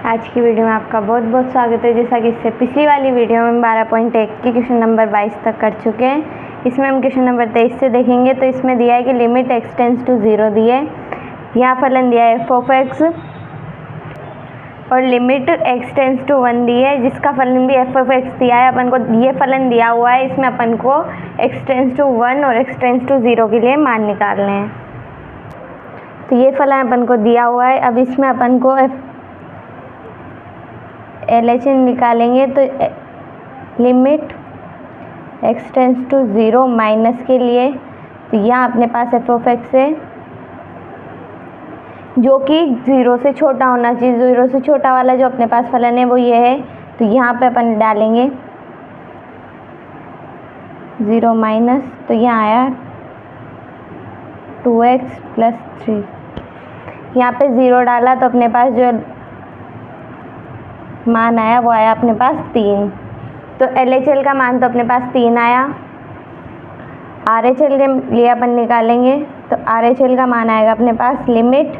आज की वीडियो में आपका बहुत बहुत स्वागत है। जैसा कि इससे पिछली वाली वीडियो में 12.1 की क्वेश्चन नंबर 22 तक कर चुके हैं। इसमें हम क्वेश्चन नंबर 23 से देखेंगे। तो इसमें दिया है कि लिमिट x टेंड्स टू 0 दिया है। यहाँ फलन दिया है f(x) और लिमिट x टेंड्स टू 1 दी है, जिसका फलन भी f(x) दिया है। अपन को ये फलन दिया हुआ है, इसमें अपन को x टेंड्स टू 1 और x टेंड्स टू 0 के लिए मान निकालने हैं। तो ये फलन अपन को दिया हुआ है। अब इसमें अपन को LHS निकालेंगे। तो limit x tends to 0 minus के लिए, तो यहाँ अपने पास f(x) है जो कि 0 से छोटा होना चाहिए। 0 से छोटा वाला जो अपने पास फलन है वो ये है। तो यहाँ पे अपन डालेंगे 0 माइनस, तो यहाँ आया 2x + 3। यहाँ पे 0 डाला तो अपने पास जो मान आया वो आया अपने पास 3। तो LHS का मान तो अपने पास 3 आया। RHS के लिए अपन निकालेंगे। तो RHS का मान आएगा अपने पास limit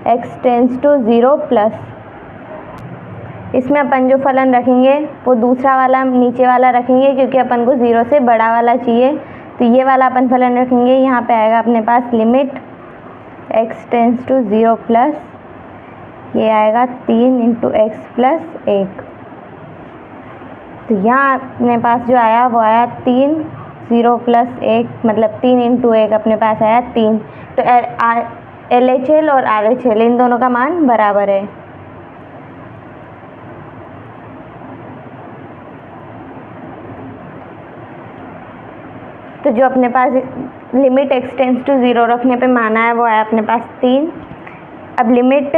x tends to 0 plus, इसमें अपन जो फलन रखेंगे वो दूसरा वाला नीचे वाला रखेंगे, क्योंकि अपन को 0 से बड़ा वाला चाहिए। तो ये वाला अपन फलन रखेंगे। यहाँ पे आएगा अपने पास limit x tends to 0 plus, ये आएगा 3 × x + 1। तो यहाँ अपने पास जो आया वो आया 3, 0 + 1 मतलब 3 × 1 अपने पास आया 3। तो LHS और RHS इन दोनों का मान बराबर है। तो जो अपने पास लिमिट x टेंड्स टू 0 रखने पे मान आया वो आया अपने पास 3। अब लिमिट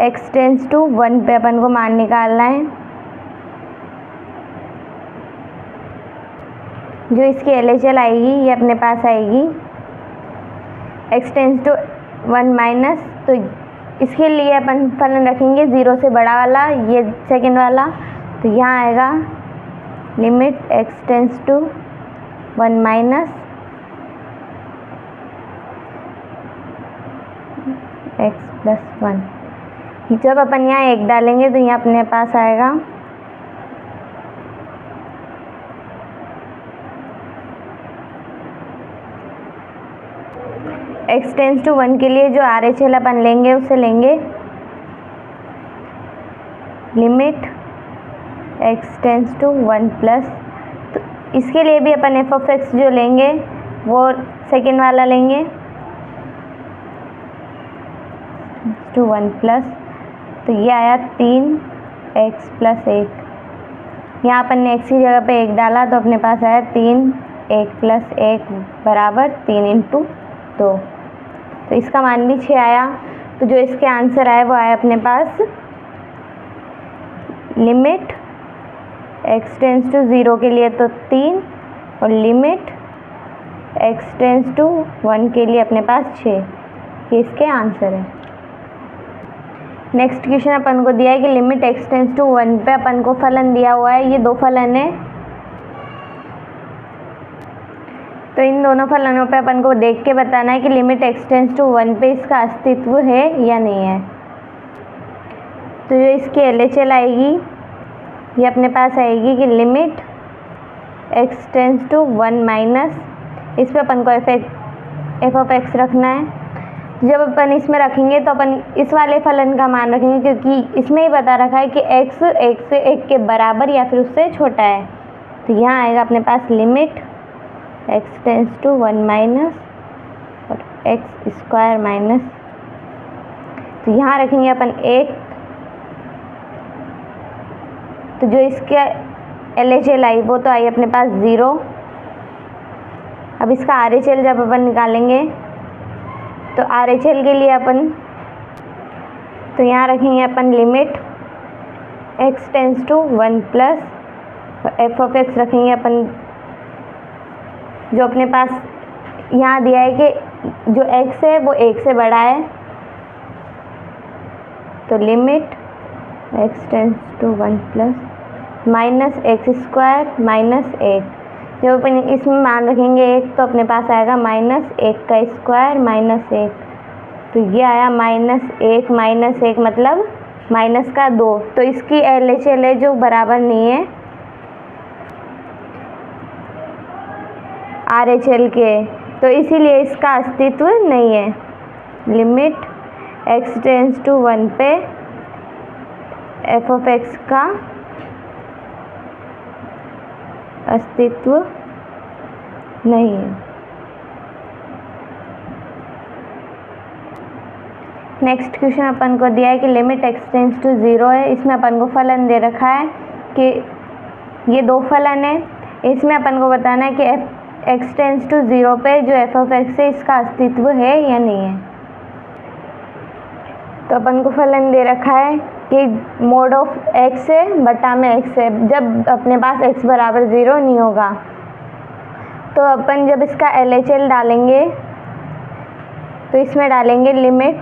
x टेंड्स टू 1 पे अपन को मान निकालना है। जो इसकी LHS आएगी ये अपने पास आएगी x टेंड्स टू 1 माइनस, तो इसके लिए अपन फलन रखेंगे 0 से बड़ा वाला, ये सेकंड वाला। तो यहाँ आएगा limit x tends to 1 minus x + 1। जब अपन यहाँ 1 डालेंगे तो यहाँ अपने पास आएगा x टेंड्स टू 1 के लिए जो RHS अपन लेंगे उसे लेंगे limit x tends to 1 plus. तो इसके लिए भी अपन f(x) जो लेंगे वो सेकेंड वाला लेंगे टू 1 प्लस। तो ये आया 3x + 1। यहाँ अपन ने x की जगह पे 1 डाला तो अपने पास आया 3, 1 + 1 बराबर 3 × 2। तो इसका मान भी 6 आया। तो जो इसके आंसर आए वो आया अपने पास लिमिट x टेंड्स टू 0 के लिए तो 3 और लिमिट x टेंड्स टू 1 के लिए अपने पास 6। ये इसके आंसर है। नेक्स्ट क्वेश्चन अपन को दिया है कि लिमिट x टेंड्स टू 1 पे अपन को फलन दिया हुआ है। ये दो फलन है, तो इन दोनों फलनों पे अपन को देख के बताना है कि लिमिट x टेंड्स टू 1 पे इसका अस्तित्व है या नहीं है। तो जो इसकी LHS आएगी ये अपने पास आएगी कि limit x tends to 1 minus, इस पे अपन को f(x) रखना है। जब अपन इसमें रखेंगे तो अपन इस वाले फलन का मान रखेंगे, क्योंकि इसमें ही बता रखा है कि x 1 से 1 के बराबर या फिर उससे छोटा है। तो यहाँ आएगा अपने पास limit x tends to 1 minus और x² माइनस। तो यहाँ रखेंगे अपन 1। तो जो इसके LHS आई वो तो आई अपने पास 0। अब इसका RHS जब अपन निकालेंगे तो RHS के लिए अपन तो यहाँ रखेंगे अपन limit x tends to 1 plus और f(x) रखेंगे अपन। जो अपने पास यहाँ दिया है कि जो x है वो 1 से बड़ा है, तो limit x tends to 1 plus minus x² minus 1। जब अपन इसमें मान रखेंगे 1 तो अपने पास आएगा -1² माइनस 1। तो ये आया -1 - 1 मतलब माइनस का 2, तो इसकी LHL है जो बराबर नहीं है RHL के, तो इसीलिए इसका अस्तित्व नहीं है। लिमिट x टेंड्स टू 1 पे f(x) का अस्तित्व नहीं है। नेक्स्ट क्वेश्चन अपन को दिया है कि लिमिट x टेंड्स टू 0 है। इसमें अपन को फलन दे रखा है कि ये दो फलन है। इसमें अपन को बताना है कि x टेंड्स टू 0 पे जो f(x) है इसका अस्तित्व है या नहीं है। तो अपन को फलन दे रखा है कि मोड ऑफ x है बटा में x है, जब अपने पास x बराबर 0 नहीं होगा। तो अपन जब इसका LHL डालेंगे तो इसमें डालेंगे limit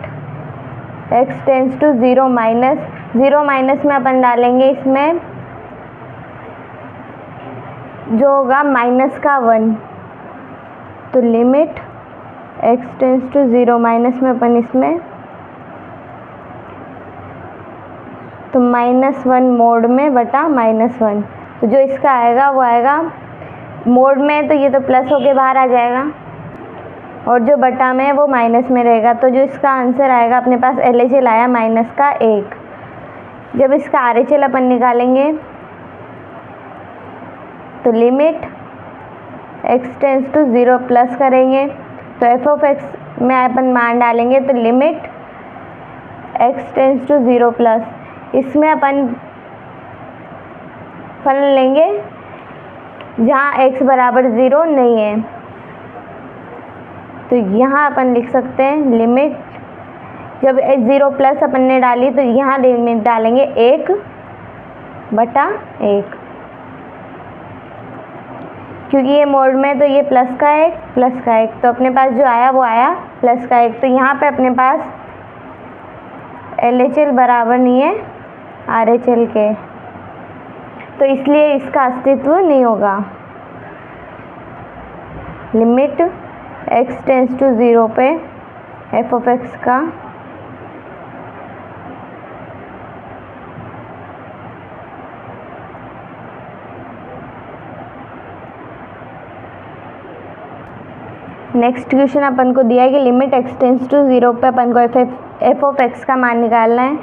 x tends to 0 minus में अपन डालेंगे इसमें जो होगा माइनस का 1, तो limit x tends to 0 minus में अपन इसमें तो -1 मोड में बटा -1, तो जो इसका आएगा वो आएगा मोड में, तो ये तो प्लस होके बाहर आ जाएगा और जो बटा में है वो माइनस में रहेगा। तो जो इसका आंसर आएगा अपने पास LHL आया -1। जब इसका RHL अपन निकालेंगे तो limit x tends to 0 plus करेंगे तो f(x) में अपन मान डालेंगे तो limit x tends to 0 plus, इसमें अपन फलन लेंगे जहाँ x बराबर 0 नहीं है। तो यहाँ अपन लिख सकते हैं लिमिट, जब 0 प्लस अपन ने डाली तो यहाँ लिमिट डालेंगे 1/1, क्योंकि ये मोड में तो ये प्लस का 1 तो अपने पास जो आया वो आया प्लस का 1। तो यहाँ पे अपने पास LHL बराबर नहीं है RHL के, तो इसलिए इसका अस्तित्व नहीं होगा। लिमिट x टेंड्स टू 0 पे f(x) का नेक्स्ट क्वेश्चन अपन को दिया है कि लिमिट x टेंड्स टू 0 पे अपन को f(x) का मान निकालना है।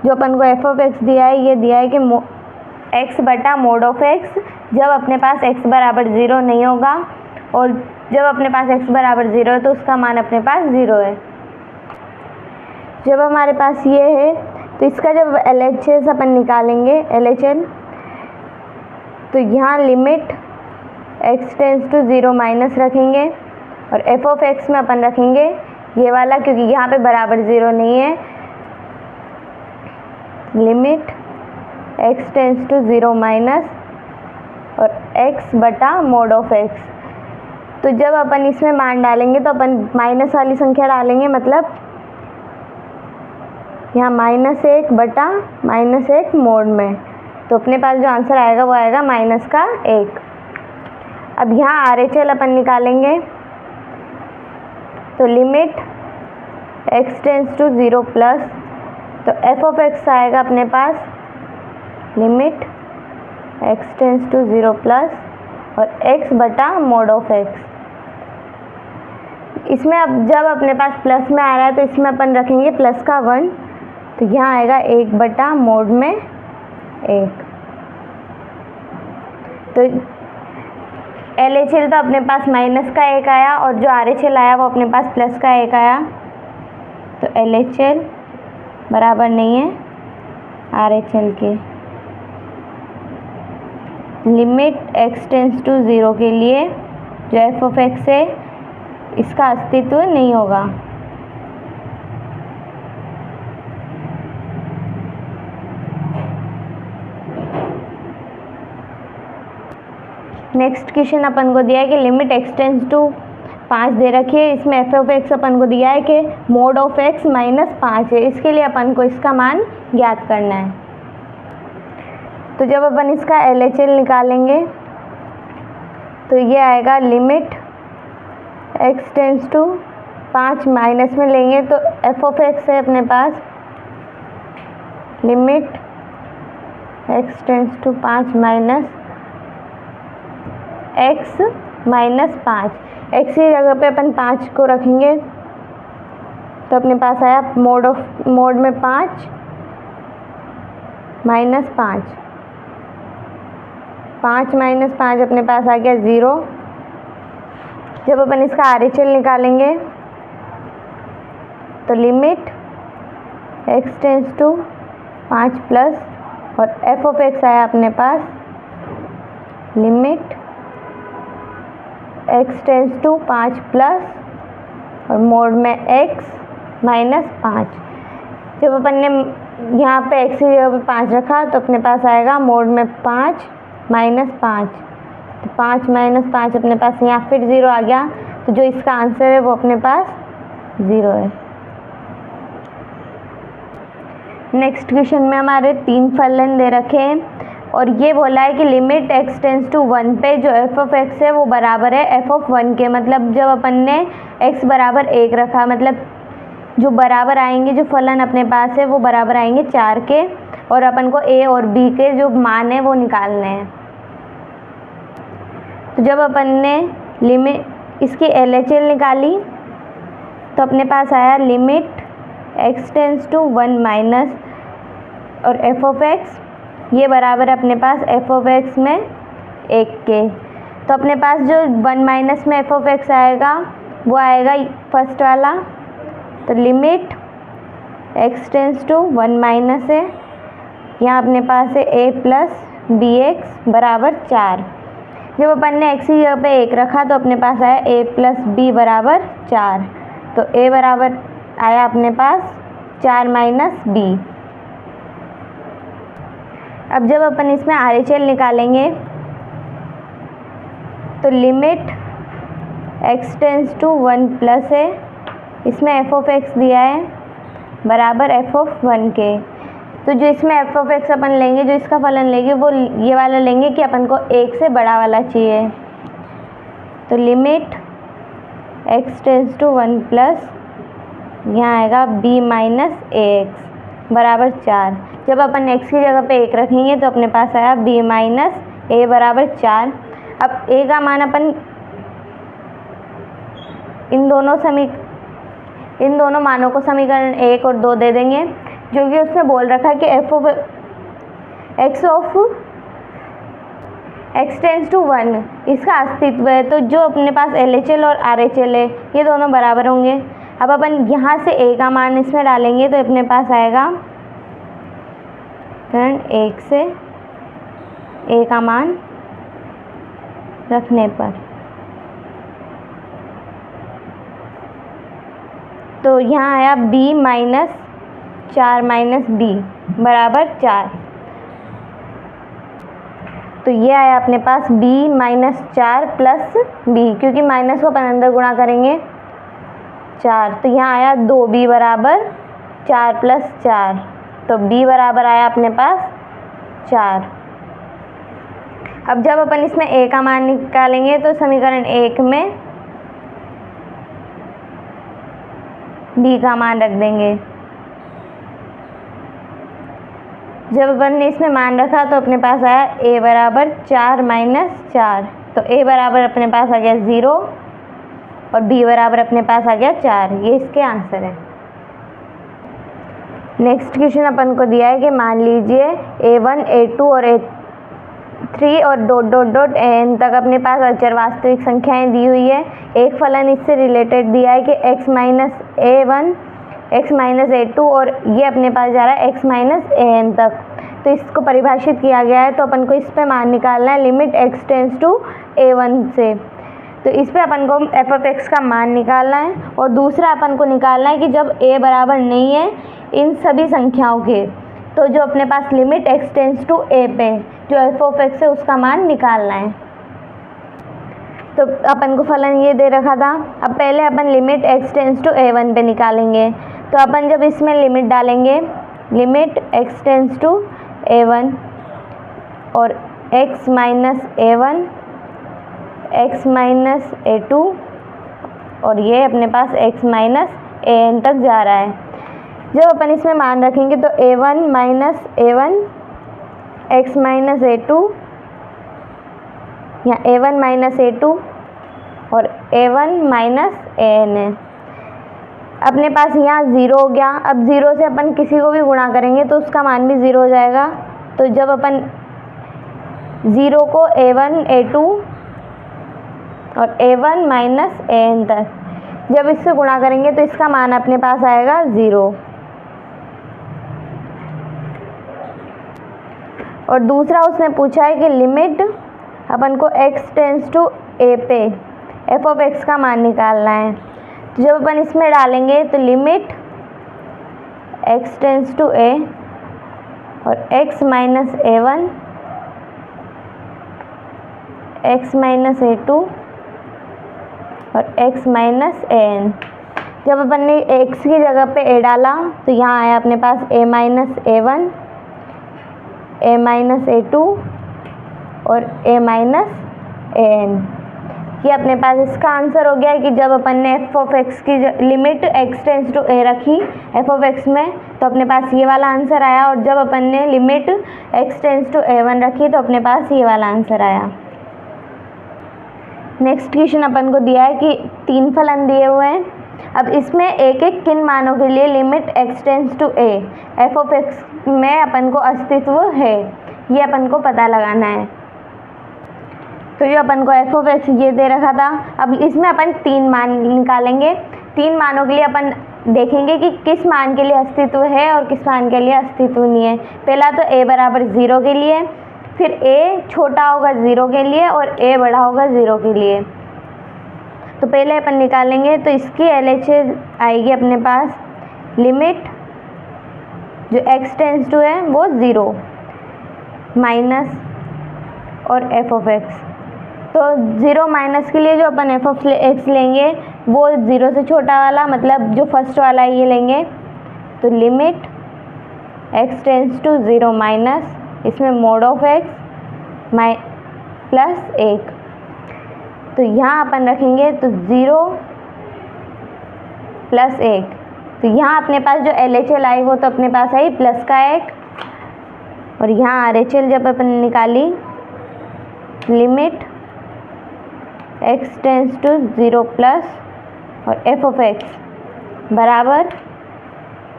जो अपन को f(x) दिया है, ये दिया है कि x बटा मोड ऑफ x जब अपने पास x बराबर 0 नहीं होगा, और जब अपने पास x बराबर 0 है तो उसका मान अपने पास 0 है। जब हमारे पास ये है तो इसका जब LHS अपन निकालेंगे LHL, तो यहाँ limit x tends to 0 minus रखेंगे और f(x) में अपन रखेंगे ये वाला, क्योंकि यहाँ पे बराबर 0 नहीं है। Limit x tends to 0 minus और x बटा मोड ऑफ x। तो जब अपन इसमें मान डालेंगे तो अपन माइनस वाली संख्या डालेंगे, मतलब यहाँ -1 बटा -1 मोड में, तो अपने पास जो आंसर आएगा वो आएगा -1। अब यहाँ RHL अपन निकालेंगे तो limit x tends to 0 plus, तो f(x) आएगा अपने पास limit x tends to 0 plus और x बटा मोड ऑफ x। इसमें अब जब अपने पास प्लस में आ रहा है तो इसमें अपन रखेंगे प्लस का 1, तो यहाँ आएगा 1 बटा मोड में 1। तो LHL तो अपने पास -1 आया और जो RHL आया वो अपने पास प्लस का 1 आया, तो LHL बराबर नहीं है RHL के। लिमिट x टेंड्स टू 0 के लिए जो f(x) है इसका अस्तित्व नहीं होगा। नेक्स्ट क्वेश्चन अपन को दिया है कि लिमिट x टेंड्स टू 5 दे रखी है। इसमें f(x) अपन को दिया है कि मोड ऑफ x -5 है। इसके लिए अपन को इसका मान ज्ञात करना है। तो जब अपन इसका LHL निकालेंगे तो ये आएगा limit x tends to 5 minus में लेंगे तो f(x) है अपने पास limit x tends to 5 minus x minus 5। x की जगह पे अपन 5 को रखेंगे तो अपने पास आया मोड में 5 माइनस 5। 5 माइनस 5 अपने पास आ गया 0। जब अपन इसका RHL निकालेंगे तो limit x tends to 5 plus और f ऑफ x आया अपने पास limit x tends to 5 plus और मोड में x माइनस 5। जब अपन ने यहाँ पे x की जगह पे 5 रखा तो अपने पास आएगा मोड में 5 माइनस 5। तो 5 माइनस 5 अपने पास यहाँ फिर 0 आ गया। तो जो इसका आंसर है वो अपने पास 0 है। नेक्स्ट क्वेश्चन में हमारे 3 फलन दे रखे हैं और ये बोला है कि लिमिट x टेंड्स टू 1 पे जो f ऑफ x है वो बराबर है f ऑफ 1 के। मतलब जब अपन ने x बराबर 1 रखा, मतलब जो बराबर आएंगे, जो फलन अपने पास है वो बराबर आएंगे 4 के और अपन को a और b के जो मान है वो निकालने हैं। तो जब अपन ने लिमिट इसकी LHL निकाली तो अपने पास आया limit x tends to 1 minus और f ऑफ x ये बराबर अपने पास f ऑफ x में 1 के। तो अपने पास जो 1 माइनस में f ऑफ x आएगा वो आएगा फर्स्ट वाला। तो limit x tends to 1 minus है, यहाँ अपने पास है a प्लस bx बराबर 4। जब अपन ने x की जगह पे 1 रखा तो अपने पास आया a प्लस b बराबर 4। तो a बराबर आया अपने पास 4 माइनस b। अब जब अपन इसमें RHL निकालेंगे तो limit x tends to 1 plus है, इसमें f ऑफ x दिया है बराबर f ऑफ 1 के। तो जो इसमें f ऑफ x अपन लेंगे, जो इसका फलन लेंगे वो ये वाला लेंगे कि अपन को 1 से बड़ा वाला चाहिए। तो limit x tends to 1 plus यहाँ आएगा b माइनस ax बराबर 4। जब अपन x की जगह पे 1 रखेंगे तो अपने पास आया b माइनस a बराबर 4। अब a का मान अपन इन दोनों मानों को समीकरण 1 और 2 दे देंगे, जो कि उसने बोल रखा है कि f of x tends to 1 इसका अस्तित्व है। तो जो अपने पास LHL और RHL है ये दोनों बराबर होंगे। अब अपन यहाँ से a का मान इसमें डालेंगे तो अपने पास आएगा 1 से a का मान रखने पर, तो यहाँ आया b माइनस 4 माइनस b बराबर 4। तो ये आया अपने पास b माइनस 4 प्लस b, क्योंकि माइनस को अपन अंदर गुणा करेंगे 4। तो यहाँ आया 2b बराबर 4 प्लस 4। तो b बराबर आया अपने पास 4। अब जब अपन इसमें a का मान निकालेंगे तो समीकरण 1 में b का मान रख देंगे। जब अपन ने इसमें मान रखा तो अपने पास आया a बराबर 4 माइनस 4। तो a बराबर अपने पास आ गया 0 और b बराबर अपने पास आ गया 4। ये इसके आंसर है। नेक्स्ट क्वेश्चन अपन को दिया है कि मान लीजिए a1 a2 और a3 और डॉट डॉट डॉट n तक अपने पास अचर वास्तविक संख्याएं दी हुई है। एक फलन इससे रिलेटेड दिया है कि x minus a1 x minus a2 और ये अपने पास जा रहा है x माइनस an तक। तो इसको परिभाषित किया गया है, तो अपन को इस पे मान निकालना है limit x tends to a1 से। तो इस पे अपन को f ऑफ x का मान निकालना है और दूसरा अपन को निकालना है कि जब a बराबर नहीं है इन सभी संख्याओं के, तो जो अपने पास limit x tends to a पे जो f ऑफ x है उसका मान निकालना है। तो अपन को फलन ये दे रखा था। अब पहले अपन limit x tends to a1 पे निकालेंगे। तो अपन जब इसमें लिमिट डालेंगे limit x tends to a1 और x minus a1 x minus a2 और ये अपने पास x माइनस an तक जा रहा है। जब अपन इसमें मान रखेंगे तो a1 minus a1 x minus a2 या a1 माइनस a2 और a1 माइनस an है। अपने पास यहाँ 0 हो गया। अब 0 से अपन किसी को भी गुणा करेंगे तो उसका मान भी 0 हो जाएगा। तो जब अपन 0 को a1 a2 और a1 माइनस an तक जब इससे गुणा करेंगे तो इसका मान अपने पास आएगा 0। और दूसरा उसने पूछा है कि लिमिट अपन को x टेंस टू a पे f ऑफ x का मान निकालना है। तो जब अपन इसमें डालेंगे तो limit x tends to a और x minus a1 x minus a2 और x माइनस an। जब अपन ने x की जगह पे a डाला तो यहाँ आया अपने पास a minus a1 a minus a2 और a माइनस an। ये अपने पास इसका आंसर हो गया है कि जब अपन ने f ऑफ x की limit x tends to a रखी f ऑफ x में तो अपने पास ये वाला आंसर आया, और जब अपन ने limit x tends to a1 रखी तो अपने पास ये वाला आंसर आया। नेक्स्ट क्वेश्चन अपन को दिया है कि 3 फलन दिए हुए हैं। अब इसमें एक एक किन मानों के लिए limit x tends to a f of x में अपन को अस्तित्व है, ये अपन को पता लगाना है। तो ये अपन को f ऑफ x ये दे रखा था। अब इसमें अपन 3 मान निकालेंगे। 3 मानों के लिए अपन देखेंगे कि किस मान के लिए अस्तित्व है और किस मान के लिए अस्तित्व नहीं है। पहला तो a बराबर 0 के लिए, फिर a छोटा होगा 0 के लिए और a बड़ा होगा 0 के लिए। तो पहले अपन निकालेंगे तो इसकी LHS आएगी अपने पास लिमिट जो x टेंस टू है वो 0 माइनस और f ऑफ x। तो 0 माइनस के लिए जो अपन f ऑफ x लेंगे वो 0 से छोटा वाला, मतलब जो फर्स्ट वाला है ये लेंगे। तो limit x tends to 0 minus इसमें मोड ऑफ x प्लस 1। तो यहाँ अपन रखेंगे तो 0 प्लस 1। तो यहाँ अपने पास जो LHL आई वो तो अपने पास आई प्लस का 1, और यहाँ RHL जब अपन निकाली limit x tends to 0 plus और f ऑफ x बराबर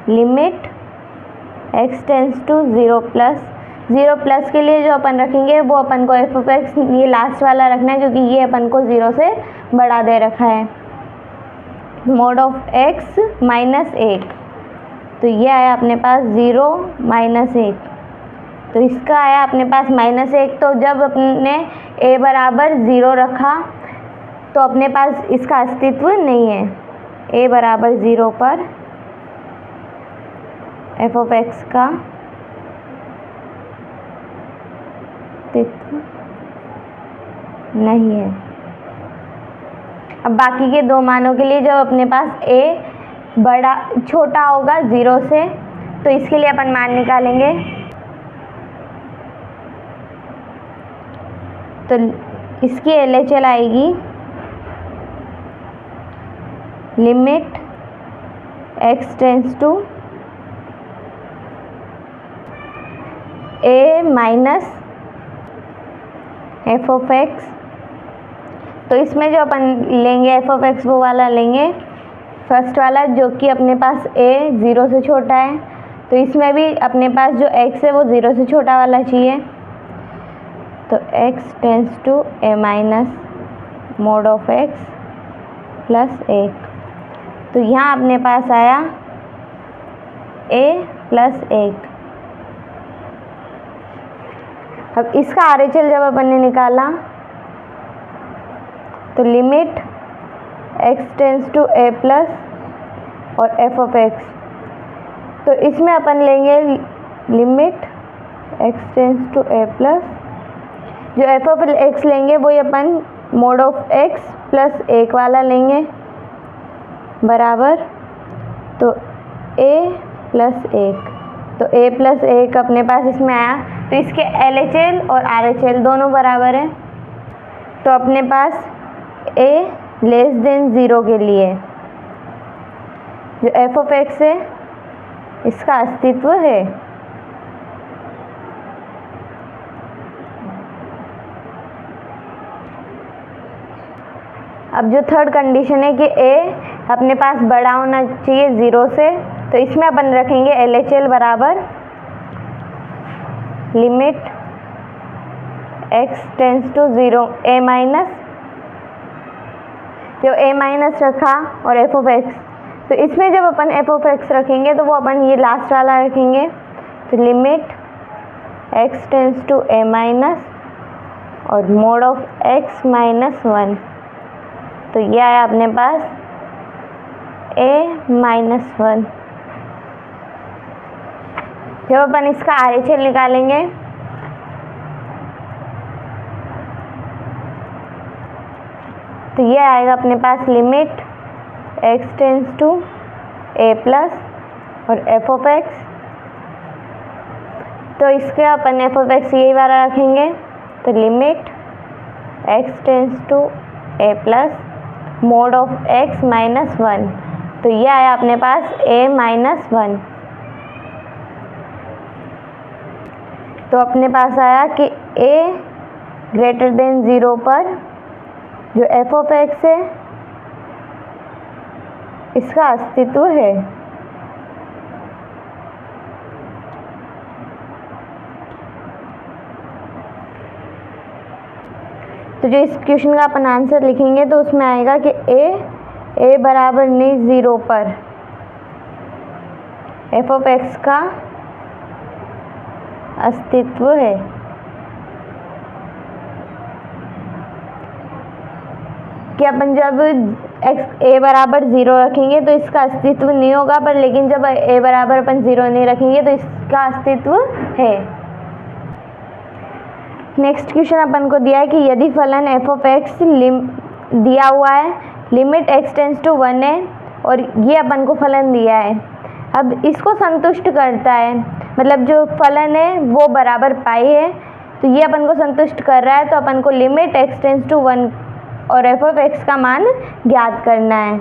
limit x tends to 0 plus के लिए जो अपन रखेंगे वो अपन को f ऑफ x ये लास्ट वाला रखना है क्योंकि ये अपन को 0 से बड़ा दे रखा है। मोड ऑफ x माइनस 1, तो ये आया अपने पास 0 माइनस 1। तो इसका आया अपने पास माइनस 1। तो जब अपने a बराबर 0 रखा तो अपने पास इसका अस्तित्व नहीं है। a बराबर 0 पर f ऑफ x का अस्तित्व नहीं है। अब बाकी के 2 मानों के लिए जब अपने पास a बड़ा छोटा होगा 0 से तो इसके लिए अपन मान निकालेंगे। तो इसकी LHL आएगी limit x tends to a minus f of x। तो इसमें जो अपन लेंगे f ऑफ x वो वाला लेंगे फर्स्ट वाला जो कि अपने पास a 0 से छोटा है। तो इसमें भी अपने पास जो x है वो 0 से छोटा वाला चाहिए। तो x tends to a minus mod of x plus 1। तो यहाँ अपने पास आया a प्लस 1। अब इसका RHL जब अपन ने निकाला तो limit x tends to a plus और f ऑफ x। तो इसमें अपन लेंगे limit x tends to a plus, जो f ऑफ x लेंगे वही अपन मोड ऑफ x प्लस 1 वाला लेंगे बराबर। तो a प्लस 1, तो a प्लस 1 अपने पास इसमें आया। तो इसके LHL और RHL दोनों बराबर है। तो अपने पास a लेस देन 0 के लिए जो f ऑफ x है इसका अस्तित्व है। अब जो थर्ड कंडीशन है कि ए अपने पास बड़ा होना चाहिए 0 से, तो इसमें अपन रखेंगे LHL बराबर limit x tends to 0 a minus, जो a माइनस रखा और f ऑफ x, तो इसमें जब अपन f ऑफ x रखेंगे तो वो अपन ये लास्ट वाला रखेंगे, तो limit x tends to a minus और मोड ऑफ x माइनस 1, तो ये आया अपने पास a माइनस 1। जब अपन इसका RHL निकालेंगे तो ये आएगा अपने पास limit x tends to a plus और f ऑफ x, तो इसके अपन f ऑफ x यही वाला रखेंगे, तो limit x tends to a plus mod of x minus 1, तो ये आया अपने पास a माइनस 1। तो अपने पास आया कि a ग्रेटर देन 0 पर जो f ऑफ x है इसका अस्तित्व है। तो जो इस क्वेश्चन का अपन आंसर लिखेंगे तो उसमें आएगा कि a बराबर नहीं 0 पर f ऑफ x का अस्तित्व है। कि अपन जब a बराबर 0 रखेंगे तो इसका अस्तित्व नहीं होगा, पर लेकिन जब a बराबर अपन 0 नहीं रखेंगे तो इसका अस्तित्व है। नेक्स्ट क्वेश्चन अपन को दिया है कि यदि फलन f ऑफ x दिया हुआ है, लिमिट x टेंड्स टू 1 है और ये अपन को फलन दिया है, अब इसको संतुष्ट करता है, मतलब जो फलन है वो बराबर पाई है, तो ये अपन को संतुष्ट कर रहा है, तो अपन को लिमिट x टेंड्स टू 1 और f ऑफ x का मान ज्ञात करना है।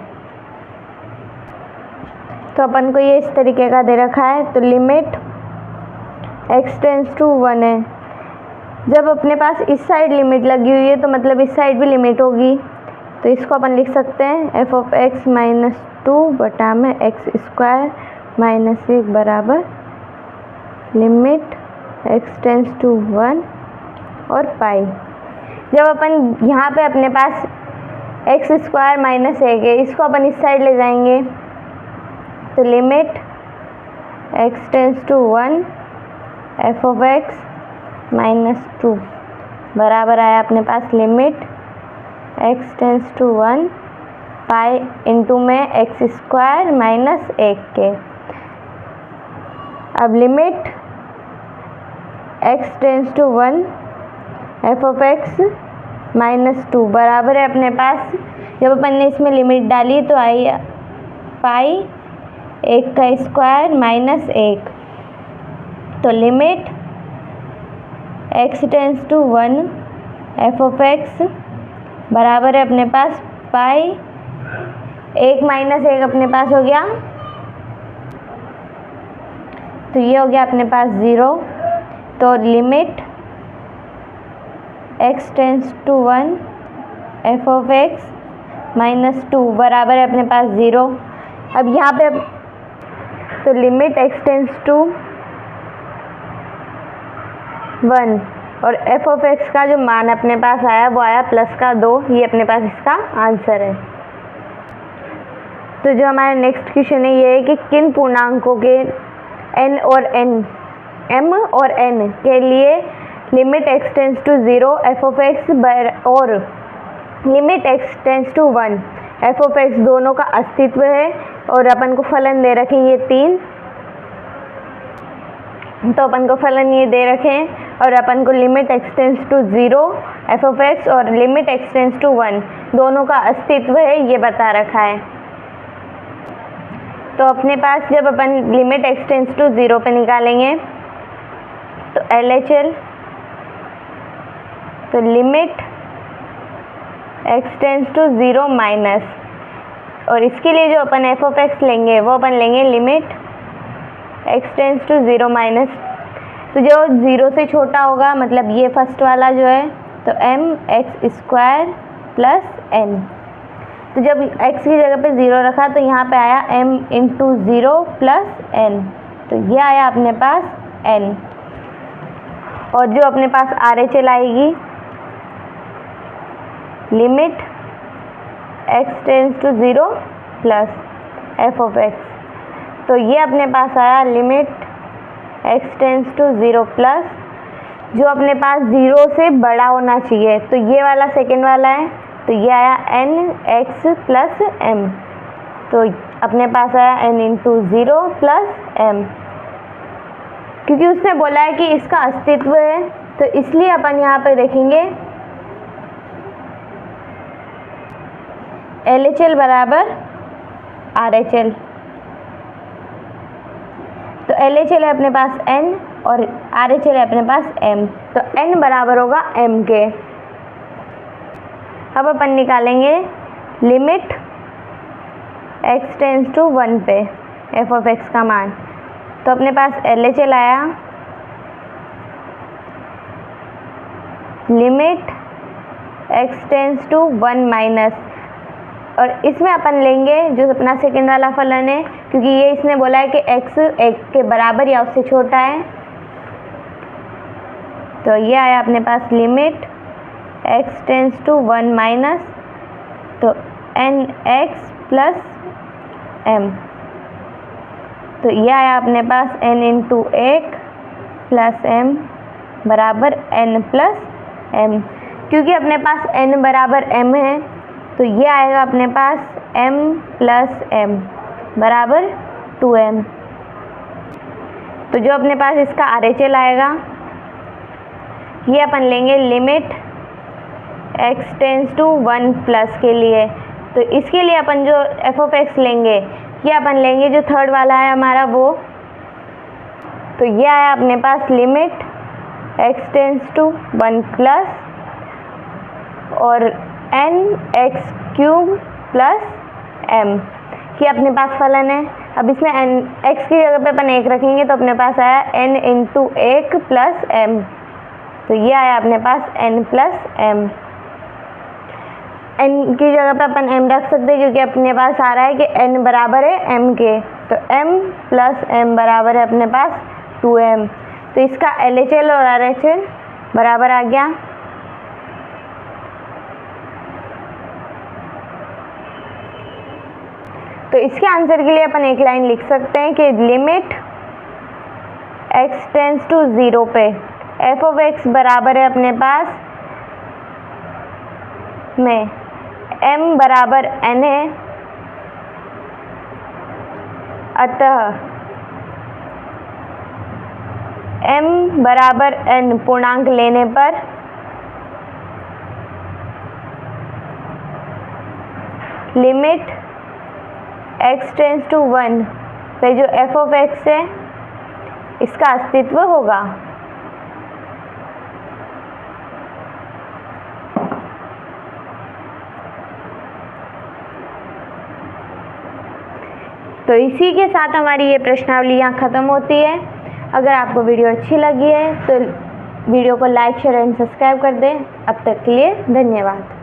तो अपन को ये इस तरीके का दे रखा है, तो लिमिट x टेंड्स टू 1 है, जब अपने पास इस साइड लिमिट लगी हुई है तो मतलब इस साइड भी लिमिट होगी, तो इसको अपन लिख सकते हैं f ऑफ x माइनस 2 बटा में x स्क्वायर माइनस 1 बराबर लिमिट x टेंड्स टू 1 और पाई। जब अपन यहाँ पे अपने पास x स्क्वायर माइनस 1 है, इसको अपन इस साइड ले जाएंगे, तो limit x tends to 1 f of x minus 2 बराबर आया अपने पास limit x tends to 1 pi into में x स्क्वायर माइनस 1 के। अब limit x tends to 1 f of x minus 2 बराबर है अपने पास, जब अपन ने इसमें लिमिट डाली तो आई पाई 1 का स्क्वायर माइनस 1, तो limit x tends to 1 f of x बराबर है अपने पास पाई 1 माइनस 1 अपने पास हो गया, तो ये हो गया अपने पास 0, तो limit x tends to 1 f of x minus 2 बराबर है अपने पास 0। अब यहाँ पे तो लिमिट x टेंड्स टू 1 और f ऑफ x का जो मान अपने पास आया वो आया प्लस का 2, ये अपने पास इसका आंसर है। तो जो हमारा नेक्स्ट क्वेश्चन है ये है कि किन पूर्णांकों के m और n के लिए limit x tends to 0 f of x और limit x tends to 1 f of x दोनों का अस्तित्व है, और अपन को फलन दे रखे ये 3, तो अपन को फलन ये दे रखे हैं और अपन को limit x tends to 0 f of x और लिमिट x टेंड्स टू 1 दोनों का अस्तित्व है ये बता रखा है। तो अपने पास जब अपन लिमिट x टेंड्स टू 0 पे निकालेंगे तो LHL, तो limit x tends to 0 minus, और इसके लिए जो अपन f ऑफ x लेंगे वो अपन लेंगे limit x tends to 0 minus, तो जो 0 से छोटा होगा मतलब ये फर्स्ट वाला जो है, तो m x square plus n। तो जब x की जगह पे 0 रखा तो यहाँ पे आया m इंटू 0 प्लस n, तो ये आया अपने पास n। और जो अपने पास RHL आएगी, limit x tends to 0 plus f of x, तो ये अपने पास आया limit x tends to 0 plus, जो अपने पास 0 से बड़ा होना चाहिए, तो ये वाला सेकेंड वाला है, तो ये आया n x प्लस m, तो अपने पास आया n इंटू 0 प्लस m। क्योंकि उसने बोला है कि इसका अस्तित्व है, तो इसलिए अपन यहाँ पे देखेंगे LHL बराबर RHL। तो LHL है अपने पास n और RHL है अपने पास m, तो n बराबर होगा m के। अब अपन निकालेंगे लिमिट x टेंस टू 1 पे f ऑफ x का मान, तो अपने पास LHL आया limit x tends to 1 minus, और इसमें अपन लेंगे जो अपना सेकेंड वाला फलन है, क्योंकि ये इसने बोला है कि x 1 के बराबर या उससे छोटा है, तो ये आया अपने पास limit x tends to 1 minus, तो n x प्लस m, तो ये आया अपने पास n इंटू 1 प्लस m बराबर n प्लस m। क्योंकि अपने पास n बराबर m है, तो ये आएगा अपने पास m प्लस m बराबर 2m। तो जो अपने पास इसका RHL आएगा, ये अपन लेंगे limit x tends to 1 plus के लिए, तो इसके लिए अपन जो f ऑफ x लेंगे, ये अपन लेंगे जो थर्ड वाला है हमारा वो, तो ये आया अपने पास limit x tends to 1 plus और n x cube plus m, ये अपने पास फलन है। अब इसमें n x की जगह पे अपन 1 रखेंगे, तो अपने पास आया n इंटू 1 प्लस m, तो ये आया अपने पास n प्लस m। n की जगह पे अपन m रख सकते हैं, क्योंकि अपने पास आ रहा है कि n बराबर है m के, तो m प्लस m बराबर है अपने पास 2m, तो इसका LHL और RHL बराबर आ गया। तो इसके आंसर के लिए अपन एक लाइन लिख सकते हैं कि लिमिट x टेंस टू 0 पे f ऑफ x बराबर है अपने पास में m बराबर n है, अतः m बराबर n पूर्णांक लेने पर लिमिट x टेंस टू 1 पे जो f ऑफ x है इसका अस्तित्व होगा। तो इसी के साथ हमारी ये प्रश्नावली यहाँ ख़त्म होती है। अगर आपको वीडियो अच्छी लगी है तो वीडियो को लाइक शेयर एंड सब्सक्राइब कर दें। अब तक के लिए धन्यवाद।